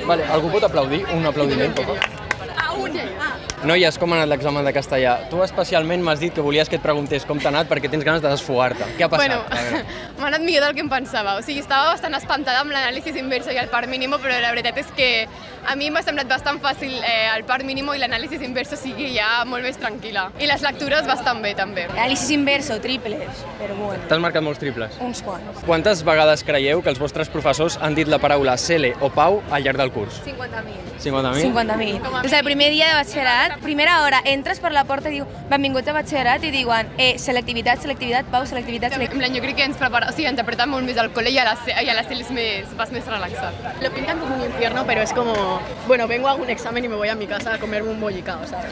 Vale, algú pot aplaudir? Un aplaudiment, poca? Noies, com ha anat l'examen de castellà? Tu especialment m'has dit que volies que et preguntés com t'ha anat perquè tens ganes de desfogar-te. Què ha passat? Bueno, m'ha anat millor del que em pensava. O sigui, estava bastant espantada amb l'anàlisi inverso i el par mínimo, però la veritat és que a mi m'ha semblat bastant fàcil el par mínimo i l'anàlisi inverso sigui ja molt més tranquil·la. I les lectures bastant bé, també. Anàlisi inverso, triples, però bueno. T'has marcat molts triples? Uns quants. Quantes vegades creieu que els vostres professors han dit la paraula Cele o Pau al llarg del curs? 50.000. 50.000? 50.000. Des del primer dia de batxillerat, primera hora, entres per la porta i diu benvinguts a batxillerat i diuen selectivitat, selectivitat, Pau, selectivitat, En plan, jo crec que ens prepara, o sigui, ens apretem molt més al col·le i a la CEL vas més relaxat. Lo pintan como un infierno, pero es como, bueno, vengo a un examen y me voy a mi casa a comerme un bollicao, ¿sabes?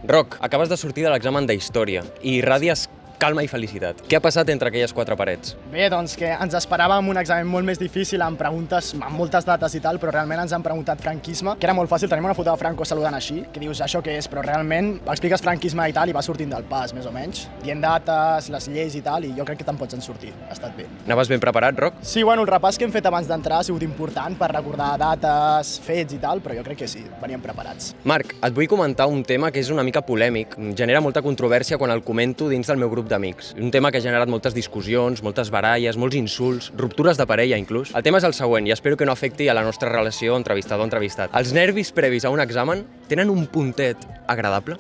Roc, acabes de sortir de l'examen d'Història i irradies calma i felicitat. Què ha passat entre aquelles quatre parets? Bé, doncs que ens esperàvem un examen molt més difícil amb preguntes, amb moltes dates i tal, però realment ens han preguntat franquisme, que era molt fàcil, tenim una foto de Franco saludant així, que dius això què és, però realment expliques franquisme i tal i va sortint del pas, més o menys, dient dates, les lleis i tal, i jo crec que te'n pots en sortir, ha estat bé. Anaves ben preparat, Roc? Sí, bueno, el repàs que hem fet abans d'entrar ha sigut important per recordar dates, fets i tal, però jo crec que sí, veníem preparats. Marc, et vull comentar un tema que és una mica polèmic, genera molta controvèrsia quan el comento dins del meu grup d'amics. Un tema que ha generat moltes discussions, moltes baralles, molts insults, ruptures de parella inclús. El tema és el següent i espero que no afecti a la nostra relació entrevistador-entrevistat. Els nervis previs a un examen tenen un puntet agradable?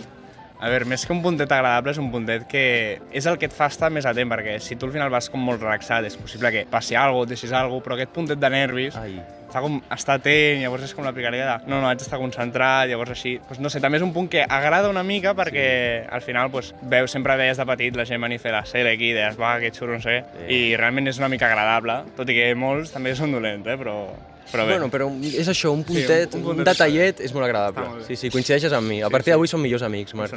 A veure, més que un puntet agradable, és un puntet que és el que et fa estar més atent, perquè si tu al final vas com molt relaxat, és possible que passi alguna cosa, deixis alguna cosa, però aquest puntet de nervis fa com estar atent, llavors és com la picaria de no, haig d'estar concentrat, llavors així. Doncs no sé, també és un punt que agrada una mica perquè al final veus, sempre deies de petit, la gent venir a fer la sèrie aquí, deies, va, que xurro, no sé, i realment és una mica agradable, tot i que molts també són dolents, però bé. Bueno, però és això, un puntet, un detallet és molt agradable. Sí, coincideixes amb mi. A partir d'avui som millors amics, Marc.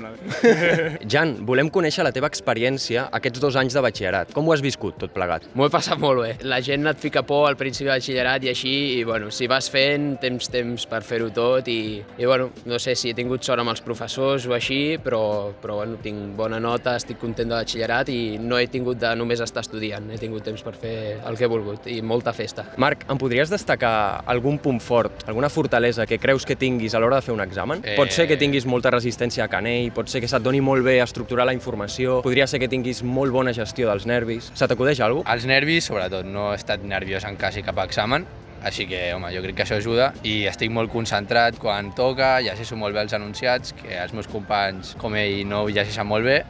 Jan, volem conèixer la teva experiència aquests 2 anys de batxillerat. Com ho has viscut, tot plegat? M'ho he passat molt bé. La gent et fica por al principi de batxillerat i així, i bueno, si vas fent, tens temps per fer-ho tot i bueno, no sé si he tingut sort amb els professors o així, però bueno, tinc bona nota, estic content de batxillerat i no he tingut de només estar estudiant, he tingut temps per fer el que he volgut i molta festa. Marc, em podries destacar algun punt fort, alguna fortalesa que creus que tinguis a l'hora de fer un examen? Pot ser que tinguis molta resistència a canell, pot ser que se't doni molt bé estructurar la informació, podria ser que tinguis molt bona gestió dels nervis. Se t'acudeix alguna cosa? Els nervis, sobretot, no he estat nerviós en quasi cap examen, així que, home, jo crec que això ajuda i estic molt concentrat quan toca, llegeixo molt bé els enunciats, que els meus companys com ell no ho llegeixen molt bé.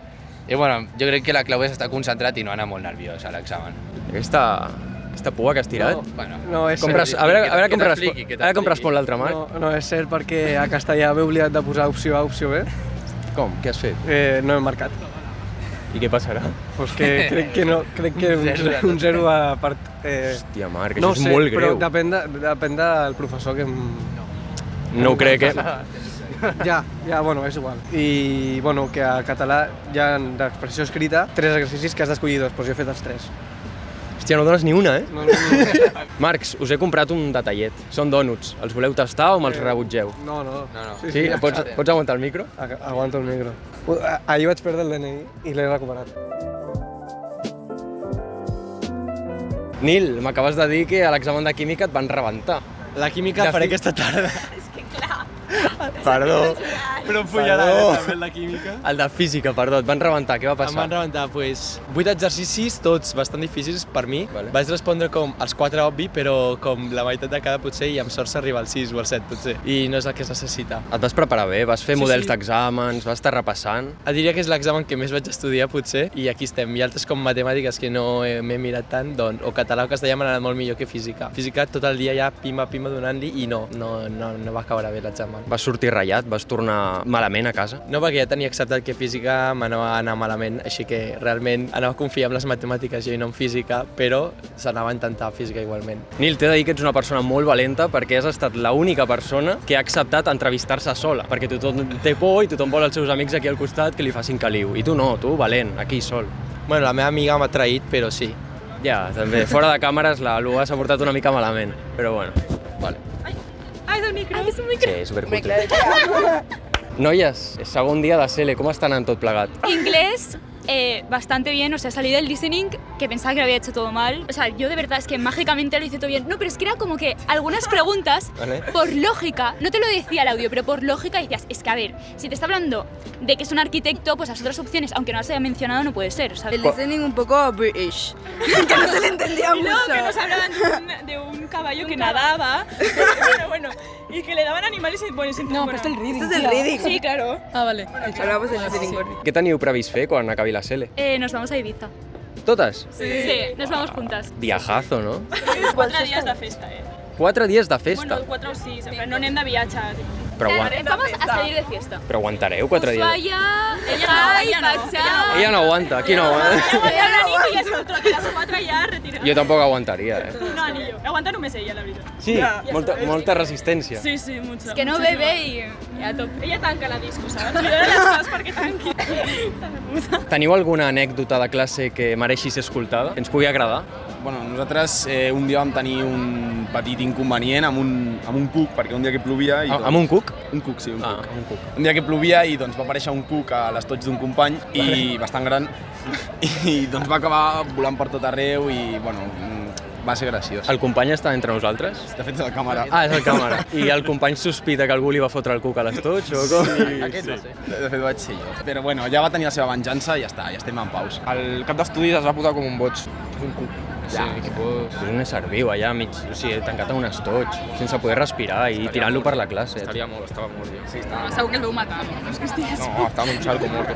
I bueno, jo crec que la clau és estar concentrat i no anar molt nerviós a l'examen. Aquesta pua que has tirat? No, és cert. A veure com respon l'altre, Marc. No, és cert perquè a castellà m'he oblidat de posar opció A, opció B. Com? Què has fet? No he marcat. I què passarà? Pues que crec que un 0 a part... Hòstia, Marc, això és molt greu. No sé, però depèn del professor que... No ho crec, Ja, bueno, és igual. I, bueno, que a català hi ha d'expressió escrita 3 exercicis que has d'escollir 2, doncs jo he fet els 3. Hòstia, no dones ni una, eh? No. Marcs, us he comprat un detallet. Són dònuts. Els voleu tastar o me'ls rebutgeu? No. Sí? Pots aguantar el micro? Aguanto el micro. Ahir vaig perdre el DNI i l'he recuperat. Nil, m'acabes de dir que a l'examen de química et van rebentar. La química faré aquesta tarda. Perdó. Però em follarà també la química. El de física, perdó, et van rebentar, què va passar? Em van rebentar, 8 exercicis, tots bastant difícils per mi. Vale. Vaig respondre com els 4 obvi, però com la meitat de cada potser i amb sort s'arriba al 6 o al 7 potser. I no és el que es necessita. Et vas preparar bé, vas fer models d'exàmens, vas estar repassant. Et diria que és l'examen que més vaig estudiar potser i aquí estem. I altres com matemàtiques que no m'he mirat tant, doncs, o català o castellà m'han anat molt millor que física. Física tot el dia ja pima donant-li i no va caure bé l'examen. Vas sortir ratllat, vas tornar malament a casa? No, perquè ja tenia acceptat que física m'anava a anar malament, així que realment anava a confiar en les matemàtiques i no en física, però s'anava a intentar física igualment. Nil, t'he de dir que ets una persona molt valenta perquè has estat l'única persona que ha acceptat entrevistar-se sola, perquè tothom té por i tothom vol els seus amics aquí al costat que li facin caliu. I tu no, tu valent, aquí sol. Bueno, la meva amiga m'ha traït, però sí. Ja, també. Fora de càmeres la Lua s'ha portat una mica malament, però bueno. Vale. Ai, és el micro. És un micro. Sí, supercutre. Noies, segon dia de CELE, ¿cómo están en tot plegat? Inglés, bastante bien, o sea, salí del listening que pensaba que lo había hecho todo mal. O sea, yo de verdad es que mágicamente lo hice todo bien. No, pero es que era como que algunas preguntas, por lógica, no te lo decía el audio, pero por lógica decías, es que a ver, si te está hablando de que es un arquitecto, pues las otras opciones, aunque no las haya mencionado, no puede ser, ¿sabes? El listening un poco British, que no se le entendía mucho. No, que nos hablaban de un caballo que nadaba, bueno, y que le daban animales y bueno, No, pero esto es el reading. Esto es el reading. Sí, claro. Ah, vale. Hablamos del listening. Què teniu previst fer quan acabi la Sele? Nos vamos a Ibiza. Totes? Sí, nos vamos juntas. Viajazo, no? 4 días de festa, 4 dies de festa. Bueno, 4 o 6, però no anem de viatge. Però, Vamos a salir de fiesta. però aguantareu 4 dies? Ella no. Ella no aguanta, aquí no aguanta. Ella la nit i és otro, que les 4 ja retirada. Jo tampoc aguantaria, No, ni jo. Aguanta només ella, la veritat. Sí, molta resistència. Sí, sí, mucha. Es que no bebe i a top. Ella tanca la disco, saps? Li dona les coses perquè tanqui. Teniu alguna anècdota de classe que mereixi ser escoltada? Que ens pugui agradar? Bueno, nosaltres un dia vam tenir un petit inconvenient amb un cuc, perquè un dia que plovia... Amb un cuc? Un cuc, sí, un cuc. Amb un cuc. Un dia que plovia i doncs, va aparèixer un cuc a l'estoig d'un company i bastant gran i doncs va acabar volant per tot arreu i bueno, va ser graciós. El company està entre nosaltres? De fet és el càmera. Ah, és el càmera. I el company sospita que algú li va fotre el cuc a l'estoig o com? Sí, aquest va ser. De fet vaig ser jo. Però bueno, ja va tenir la seva venjança i ja està, ja estem en paus. El cap d'estudis es va posar com un boig, un cuc. Sí, és un ésser viu allà, tancat en un estoig, sense poder respirar i tirant-lo per la classe. Estava molt bé. Sí, Segur que el veu matar, no és que estigués... No, estava en un salco mort.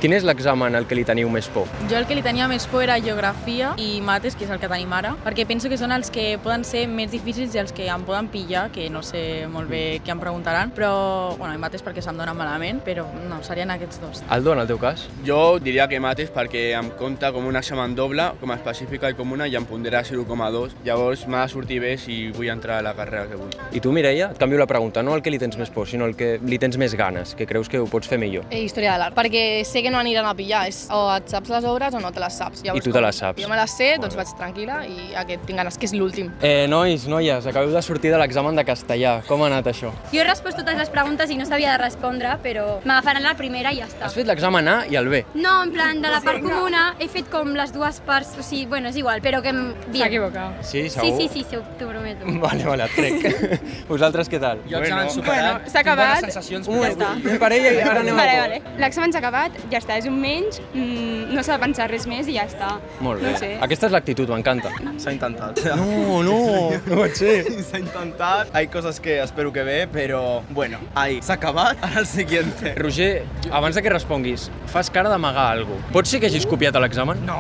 Quin és l'examen al que li teniu més por? Jo el que li tenia més por era geografia i mates, que és el que tenim ara, perquè penso que són els que poden ser més difícils i els que em poden pillar, que no sé molt bé què em preguntaran, però, bueno, i mates perquè se'm dona malament, però no, serien aquests dos. Aldo, en el teu cas? Jo diria que mates perquè em compta com un examen doble, com a específica i com una, i em pondrà 0,2. Llavors m'ha de sortir bé si vull entrar a la carrera que vull. I tu, Mireia, et canvio la pregunta, no el que li tens més por, sinó el que li tens més ganes, que creus que ho pots fer millor. Història de l'art, perquè sé que no aniran a pillar, és o et saps les obres o no te les saps. I tu te les saps. Jo me les sé, doncs vaig tranquil·la i aquest tinc ganes, que és l'últim. Nois, noies, acabeu de sortir de l'examen de castellà. Com ha anat això? Jo he respost totes les preguntes i no sabia de respondre, però m'agafaran la primera i ja està. Has fet l'examen A i el B? No, en plan, de la part comuna he fet com les dues parts, o sigui, bueno, és igual, però que S'ha equivocat. Sí, segur? Sí, t'ho prometo. Vale, et trec. Vosaltres què tal? Jo examen superat, s'ha acabat. bones sensacions, Ja està. Parella i ara anem a Vale. L'examen s'ha acabat, ja està, és un menys, no s'ha de pensar res més i ja està. Molt bé. No sé. Aquesta és l'actitud, m'encanta. S'ha intentat. No pot ser. S'ha intentat, hay cosas que espero que bé, però bueno, ahí, s'ha acabat, ara el siguiente. Roger, abans de que responguis, fas cara d'amagar alguna cosa. Pot ser que hagis copiat a l'examen? No,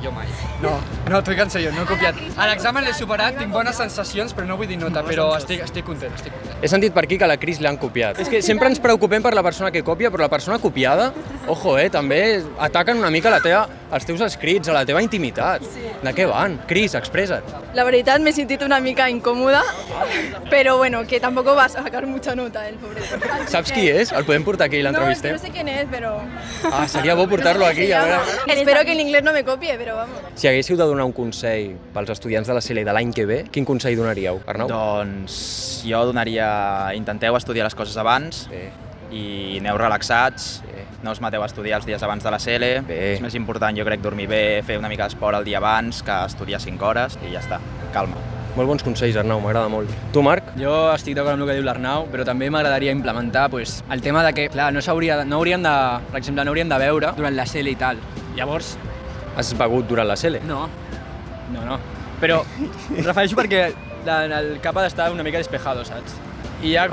jo mai. No, t'ho dic en sèrio, no he copiat. A l'examen l'he superat, tinc bones sensacions, però no vull dir nota, però estic content. He sentit per aquí que a la Cris l'han copiat. És que sempre ens preocupem per la persona que copia, però la persona copiada, ojo, també ataquen una mica els teus escrits, a la teva intimitat. De què van? Cris, expressa't. La veritat m'he sentit una mica incòmoda, però bueno, que tampoc va sacar mucha nota, el pobre. Saps qui és? El podem portar aquí i l'entrevistem? No sé quién es, pero... Ah, seria bo portar-lo aquí, a veure... Espero que en inglés no me copie, pero vamos. Si haguéssiu de donar un consell pels estudiants de la CL de l'any que ve, quin consell donaríeu, Arnau? Doncs jo donaria... Intenteu estudiar les coses abans i aneu relaxats, no us mateu a estudiar els dies abans de la CL. És més important, jo crec, dormir bé, fer una mica d'esport el dia abans que estudiar 5 hores i ja està, calma. Molt bons consells, Arnau, m'agrada molt. Tu, Marc? Jo estic d'acord amb el que diu l'Arnau, però també m'agradaria implementar el tema de que, clar, no hauríem de beure durant la CL i tal. Llavors... Has begut durant la CL? No. Però em refereixo perquè el cap ha d'estar una mica despejado, saps? I ja...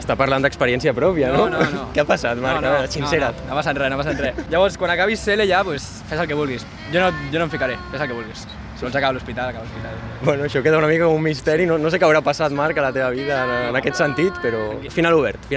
Està parlant d'experiència pròpia, no? No. Què ha passat, Marc? A veure, sincera't. No ha passat res. Llavors, quan acabis CL ja, fes el que vulguis. Jo no em ficaré, fes el que vulguis. Si vols acabar a l'hospital, acaba a l'hospital. Bueno, això queda una mica com un misteri. No sé què haurà passat, Marc, a la teva vida en aquest sentit, però final obert.